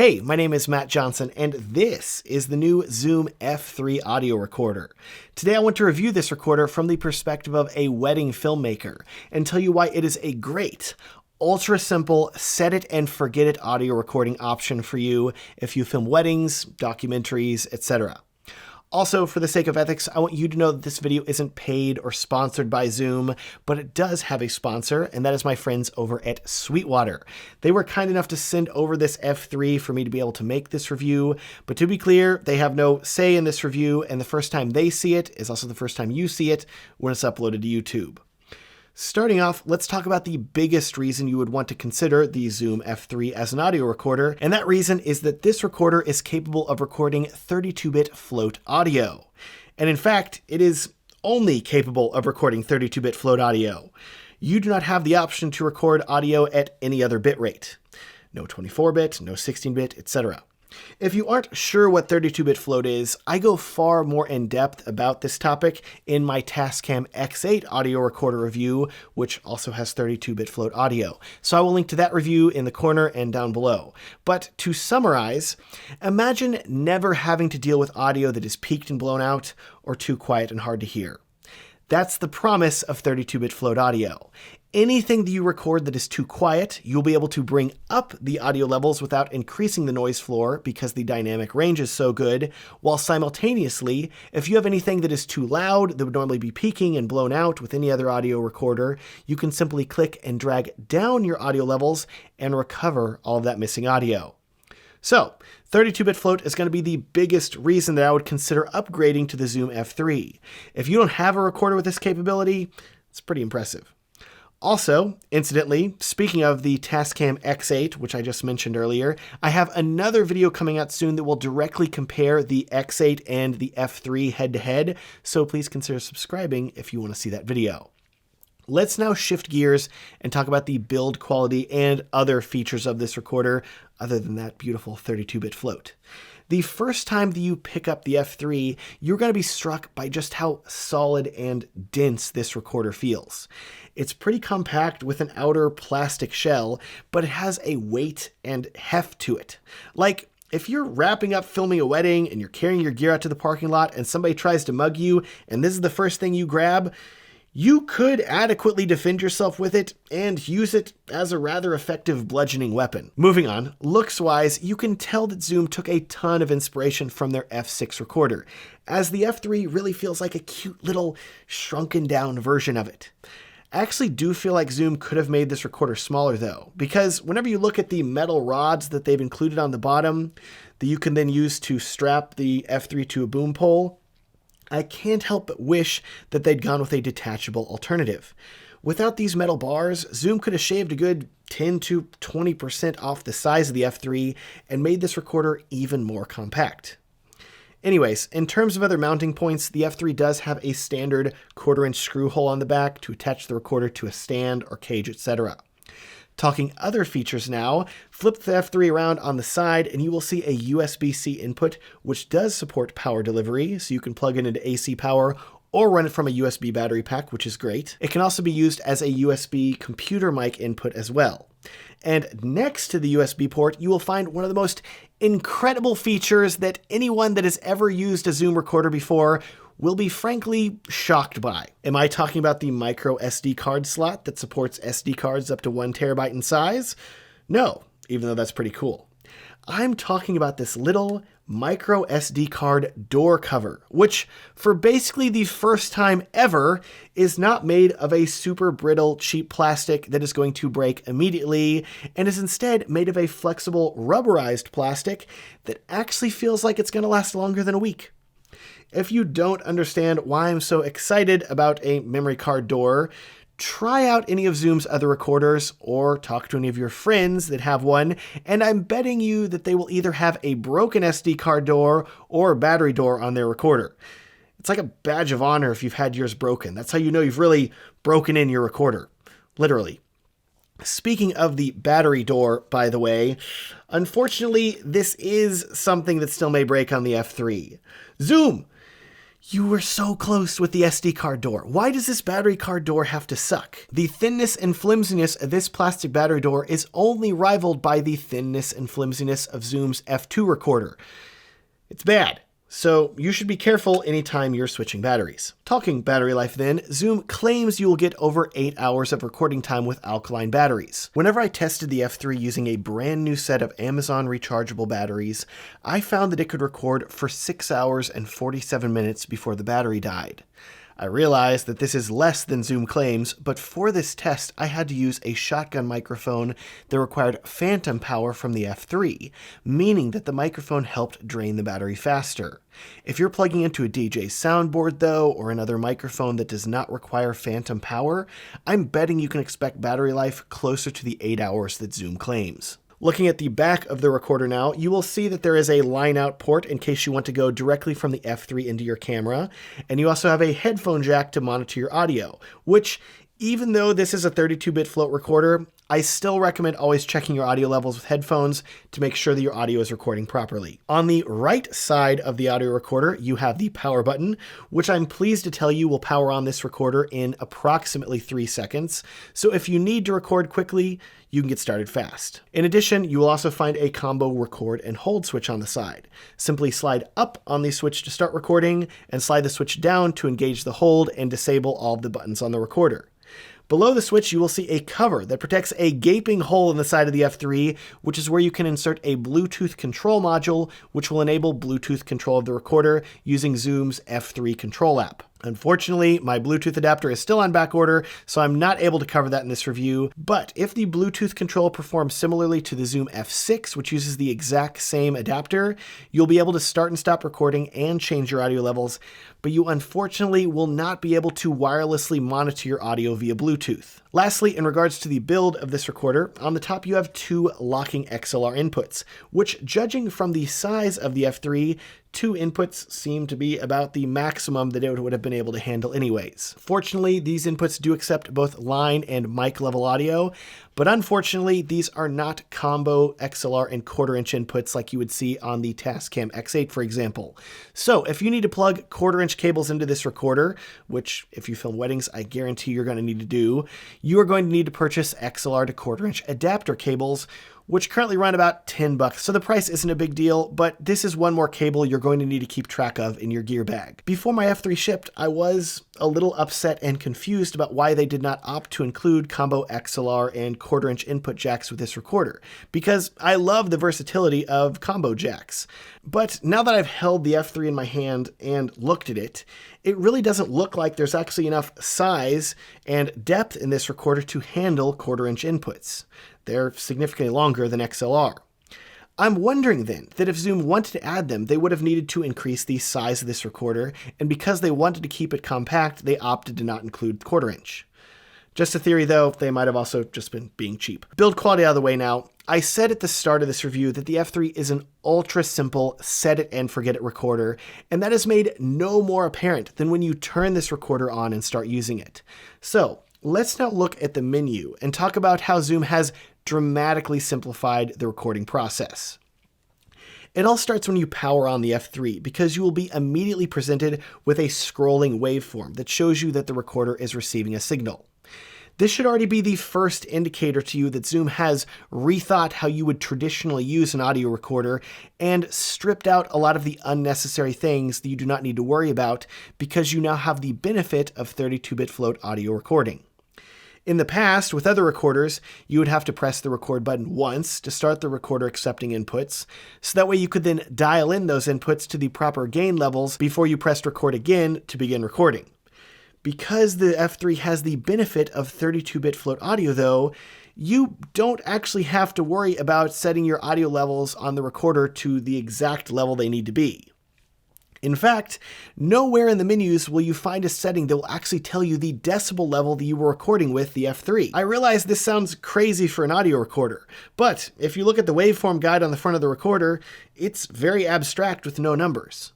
Hey, my name is Matt Johnson, and this is the new Zoom F3 audio recorder. Today I want to review this recorder from the perspective of a wedding filmmaker and tell you why it is a great, ultra simple, set it and forget it audio recording option for you if you film weddings, documentaries, etc. Also, for the sake of ethics, I want you to know that this video isn't paid or sponsored by Zoom, but it does have a sponsor, and that is my friends over at Sweetwater. They were kind enough to send over this F3 for me to be able to make this review, but to be clear, they have no say in this review, and the first time they see it is also the first time you see it when it's uploaded to YouTube. Starting off, let's talk about the biggest reason you would want to consider the Zoom F3 as an audio recorder, and that reason is that this recorder is capable of recording 32-bit float audio. And in fact, it is only capable of recording 32-bit float audio. You do not have the option to record audio at any other bit rate. No 24-bit, no 16-bit, etc. If you aren't sure what 32-bit float is, I go far more in depth about this topic in my Tascam X8 audio recorder review, which also has 32-bit float audio. So I will link to that review in the corner and down below. But to summarize, imagine never having to deal with audio that is peaked and blown out or too quiet and hard to hear. That's the promise of 32-bit float audio. Anything that you record that is too quiet, you'll be able to bring up the audio levels without increasing the noise floor because the dynamic range is so good, while simultaneously, if you have anything that is too loud that would normally be peaking and blown out with any other audio recorder, you can simply click and drag down your audio levels and recover all of that missing audio. So, 32-bit float is going to be the biggest reason that I would consider upgrading to the Zoom F3. If you don't have a recorder with this capability, it's pretty impressive. Also, incidentally, speaking of the Tascam X8, which I just mentioned earlier, I have another video coming out soon that will directly compare the X8 and the F3 head-to-head, so please consider subscribing if you want to see that video. Let's now shift gears and talk about the build quality and other features of this recorder, other than that beautiful 32-bit float. The first time that you pick up the F3, you're going to be struck by just how solid and dense this recorder feels. It's pretty compact with an outer plastic shell, but it has a weight and heft to it. Like, if you're wrapping up filming a wedding and you're carrying your gear out to the parking lot and somebody tries to mug you and this is the first thing you grab, you could adequately defend yourself with it and use it as a rather effective bludgeoning weapon. Moving on, looks-wise, you can tell that Zoom took a ton of inspiration from their F6 recorder, as the F3 really feels like a cute little shrunken down version of it. I actually do feel like Zoom could have made this recorder smaller though, because whenever you look at the metal rods that they've included on the bottom that you can then use to strap the F3 to a boom pole, I can't help but wish that they'd gone with a detachable alternative. Without these metal bars, Zoom could have shaved a good 10 to 20% off the size of the F3 and made this recorder even more compact. Anyways, in terms of other mounting points, the F3 does have a standard 1/4-inch screw hole on the back to attach the recorder to a stand or cage, etc. Talking other features now, flip the F3 around on the side and you will see a USB-C input, which does support power delivery, so you can plug it into AC power or run it from a USB battery pack, which is great. It can also be used as a USB computer mic input as well. And next to the USB port, you will find one of the most incredible features that anyone that has ever used a Zoom recorder before will be frankly shocked by. Am I talking about the micro SD card slot that supports SD cards up to 1 terabyte in size? No, even though that's pretty cool. I'm talking about this little micro SD card door cover, which for basically the first time ever is not made of a super brittle, cheap plastic that is going to break immediately, and is instead made of a flexible rubberized plastic that actually feels like it's going to last longer than a week. If you don't understand why I'm so excited about a memory card door, try out any of Zoom's other recorders or talk to any of your friends that have one, and I'm betting you that they will either have a broken SD card door or a battery door on their recorder. It's like a badge of honor if you've had yours broken. That's how you know you've really broken in your recorder. Literally. Speaking of the battery door, by the way, unfortunately, this is something that still may break on the F3. Zoom! You were so close with the SD card door. Why does this battery card door have to suck? The thinness and flimsiness of this plastic battery door is only rivaled by the thinness and flimsiness of Zoom's F2 recorder. It's bad. So you should be careful anytime you're switching batteries. Talking battery life then, Zoom claims you will get over 8 hours of recording time with alkaline batteries. Whenever I tested the F3 using a brand new set of Amazon rechargeable batteries, I found that it could record for 6 hours and 47 minutes before the battery died. I realize that this is less than Zoom claims, but for this test, I had to use a shotgun microphone that required phantom power from the F3, meaning that the microphone helped drain the battery faster. If you're plugging into a DJ soundboard though, or another microphone that does not require phantom power, I'm betting you can expect battery life closer to the 8 hours that Zoom claims. Looking at the back of the recorder now, you will see that there is a line-out port in case you want to go directly from the F3 into your camera, and you also have a headphone jack to monitor your audio, which, even though this is a 32-bit float recorder, I still recommend always checking your audio levels with headphones to make sure that your audio is recording properly. On the right side of the audio recorder, you have the power button, which I'm pleased to tell you will power on this recorder in approximately 3 seconds. So if you need to record quickly, you can get started fast. In addition, you will also find a combo record and hold switch on the side. Simply slide up on the switch to start recording and slide the switch down to engage the hold and disable all of the buttons on the recorder. Below the switch, you will see a cover that protects a gaping hole in the side of the F3, which is where you can insert a Bluetooth control module, which will enable Bluetooth control of the recorder using Zoom's F3 control app. Unfortunately, my Bluetooth adapter is still on back order, so I'm not able to cover that in this review, but if the Bluetooth control performs similarly to the Zoom F6, which uses the exact same adapter, you'll be able to start and stop recording and change your audio levels, but you unfortunately will not be able to wirelessly monitor your audio via Bluetooth. Lastly, in regards to the build of this recorder, on the top you have 2 locking XLR inputs, which, judging from the size of the F3, 2 inputs seem to be about the maximum that it would have been able to handle anyways. Fortunately, these inputs do accept both line and mic level audio, but unfortunately, these are not combo XLR and 1/4-inch inputs like you would see on the Tascam X8, for example. So if you need to plug 1/4-inch cables into this recorder, which if you film weddings, I guarantee you're going to need to do, you are going to need to purchase XLR to 1/4-inch adapter cables, which currently run about $10. So the price isn't a big deal, but this is one more cable you're going to need to keep track of in your gear bag. Before my F3 shipped, I was a little upset and confused about why they did not opt to include combo XLR and 1/4-inch input jacks with this recorder, because I love the versatility of combo jacks. But now that I've held the F3 in my hand and looked at it, it really doesn't look like there's actually enough size and depth in this recorder to handle 1/4-inch inputs. They're significantly longer than XLR. I'm wondering then that if Zoom wanted to add them, they would have needed to increase the size of this recorder, and because they wanted to keep it compact, they opted to not include 1/4-inch. Just a theory though, they might have also just been being cheap. Build quality out of the way now. I said at the start of this review that the F3 is an ultra simple set it and forget it recorder, and that is made no more apparent than when you turn this recorder on and start using it. So let's now look at the menu and talk about how Zoom has dramatically simplified the recording process. It all starts when you power on the F3 because you will be immediately presented with a scrolling waveform that shows you that the recorder is receiving a signal. This should already be the first indicator to you that Zoom has rethought how you would traditionally use an audio recorder and stripped out a lot of the unnecessary things that you do not need to worry about because you now have the benefit of 32-bit float audio recording. In the past, with other recorders, you would have to press the record button once to start the recorder accepting inputs, so that way you could then dial in those inputs to the proper gain levels before you pressed record again to begin recording. Because the F3 has the benefit of 32-bit float audio though, you don't actually have to worry about setting your audio levels on the recorder to the exact level they need to be. In fact, nowhere in the menus will you find a setting that will actually tell you the decibel level that you were recording with the F3. I realize this sounds crazy for an audio recorder, but if you look at the waveform guide on the front of the recorder, it's very abstract with no numbers.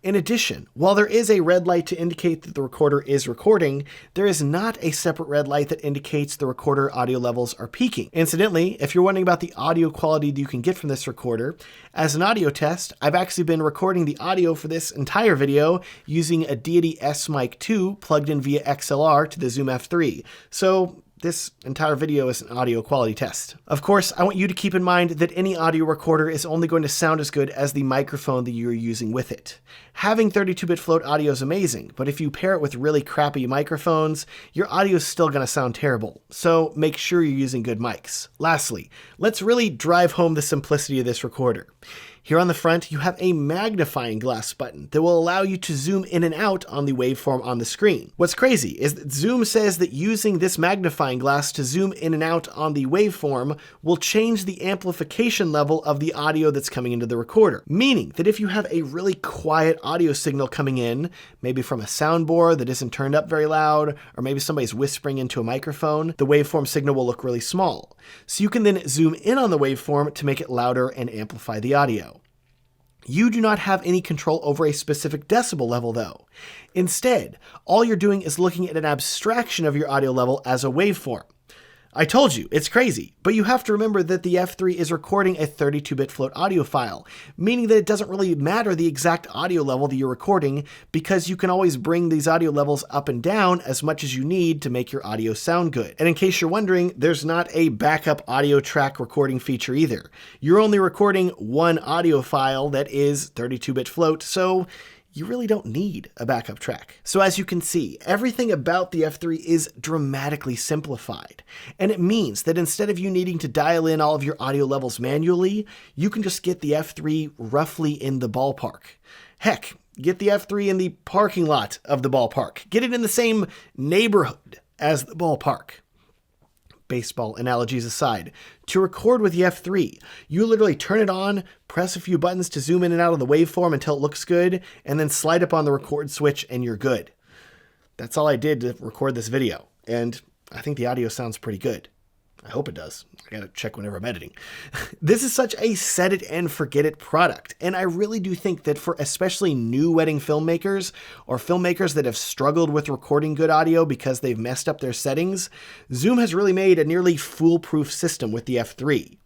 In addition, while there is a red light to indicate that the recorder is recording, there is not a separate red light that indicates the recorder audio levels are peaking. Incidentally, if you're wondering about the audio quality that you can get from this recorder, as an audio test, I've actually been recording the audio for this entire video using a Deity S Mic 2 plugged in via XLR to the Zoom F3. So this entire video is an audio quality test. Of course, I want you to keep in mind that any audio recorder is only going to sound as good as the microphone that you're using with it. Having 32-bit float audio is amazing, but if you pair it with really crappy microphones, your audio is still going to sound terrible. So make sure you're using good mics. Lastly, let's really drive home the simplicity of this recorder. Here on the front, you have a magnifying glass button that will allow you to zoom in and out on the waveform on the screen. What's crazy is that Zoom says that using this magnifying glass to zoom in and out on the waveform will change the amplification level of the audio that's coming into the recorder. Meaning that if you have a really quiet audio signal coming in, maybe from a soundboard that isn't turned up very loud, or maybe somebody's whispering into a microphone, the waveform signal will look really small. So you can then zoom in on the waveform to make it louder and amplify the audio. You do not have any control over a specific decibel level though. Instead, all you're doing is looking at an abstraction of your audio level as a waveform. I told you, it's crazy, but you have to remember that the F3 is recording a 32-bit float audio file, meaning that it doesn't really matter the exact audio level that you're recording because you can always bring these audio levels up and down as much as you need to make your audio sound good. And in case you're wondering, there's not a backup audio track recording feature either. You're only recording one audio file that is 32-bit float, so you really don't need a backup track. So as you can see, everything about the F3 is dramatically simplified. And it means that instead of you needing to dial in all of your audio levels manually, you can just get the F3 roughly in the ballpark. Heck, get the F3 in the parking lot of the ballpark. Get it in the same neighborhood as the ballpark. Baseball analogies aside, to record with the F3, you literally turn it on, press a few buttons to zoom in and out of the waveform until it looks good, and then slide up on the record switch and you're good. That's all I did to record this video, and I think the audio sounds pretty good. I hope it does. I gotta check whenever I'm editing. This is such a set it and forget it product, and I really do think that for especially new wedding filmmakers or filmmakers that have struggled with recording good audio because they've messed up their settings, Zoom has really made a nearly foolproof system with the F3.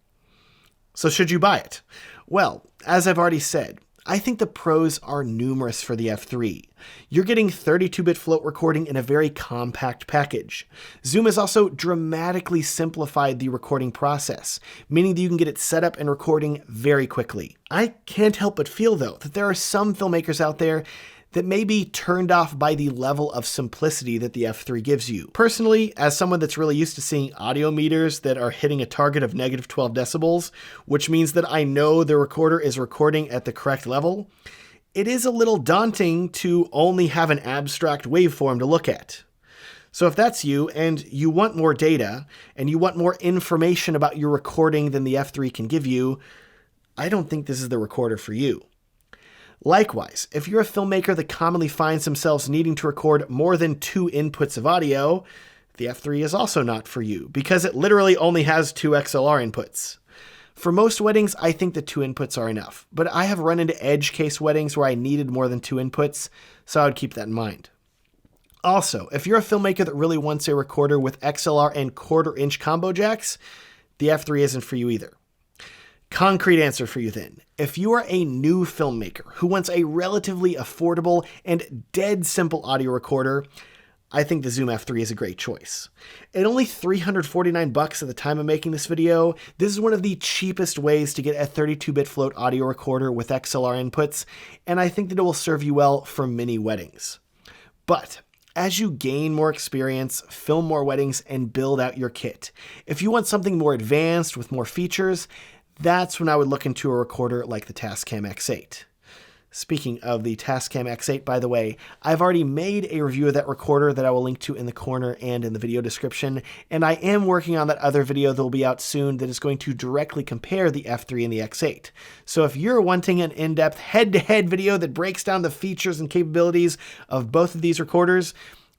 So should you buy it? Well, as I've already said, I think the pros are numerous for the F3. You're getting 32-bit float recording in a very compact package. Zoom has also dramatically simplified the recording process, meaning that you can get it set up and recording very quickly. I can't help but feel, though, that there are some filmmakers out there that may be turned off by the level of simplicity that the F3 gives you. Personally, as someone that's really used to seeing audio meters that are hitting a target of negative 12 decibels, which means that I know the recorder is recording at the correct level, it is a little daunting to only have an abstract waveform to look at. So if that's you, and you want more data, and you want more information about your recording than the F3 can give you, I don't think this is the recorder for you. Likewise, if you're a filmmaker that commonly finds themselves needing to record more than 2 inputs of audio, the F3 is also not for you, because it literally only has 2 XLR inputs. For most weddings, I think the 2 inputs are enough, but I have run into edge case weddings where I needed more than 2 inputs, so I would keep that in mind. Also, if you're a filmmaker that really wants a recorder with XLR and 1/4-inch combo jacks, the F3 isn't for you either. Concrete answer for you then. If you are a new filmmaker who wants a relatively affordable and dead simple audio recorder, I think the Zoom F3 is a great choice. At only $349 at the time of making this video, this is one of the cheapest ways to get a 32-bit float audio recorder with XLR inputs, and I think that it will serve you well for many weddings. But as you gain more experience, film more weddings, and build out your kit, if you want something more advanced with more features, that's when I would look into a recorder like the Tascam X8. Speaking of the Tascam X8, by the way, I've already made a review of that recorder that I will link to in the corner and in the video description, and I am working on that other video that will be out soon that is going to directly compare the F3 and the X8. So if you're wanting an in-depth head-to-head video that breaks down the features and capabilities of both of these recorders,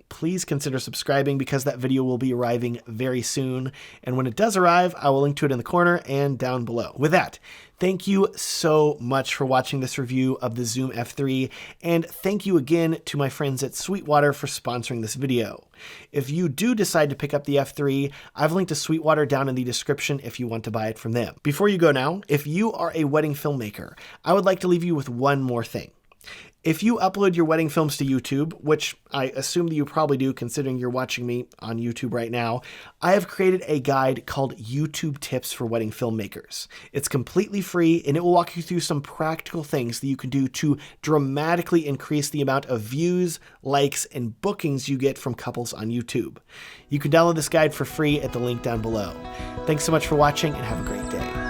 please consider subscribing because that video will be arriving very soon. And when it does arrive, I will link to it in the corner and down below. With that, thank you so much for watching this review of the Zoom F3, and thank you again to my friends at Sweetwater for sponsoring this video. If you do decide to pick up the F3, I've linked to Sweetwater down in the description if you want to buy it from them. Before you go now, if you are a wedding filmmaker, I would like to leave you with one more thing. If you upload your wedding films to YouTube, which I assume that you probably do considering you're watching me on YouTube right now, I have created a guide called YouTube Tips for Wedding Filmmakers. It's completely free and it will walk you through some practical things that you can do to dramatically increase the amount of views, likes, and bookings you get from couples on YouTube. You can download this guide for free at the link down below. Thanks so much for watching and have a great day.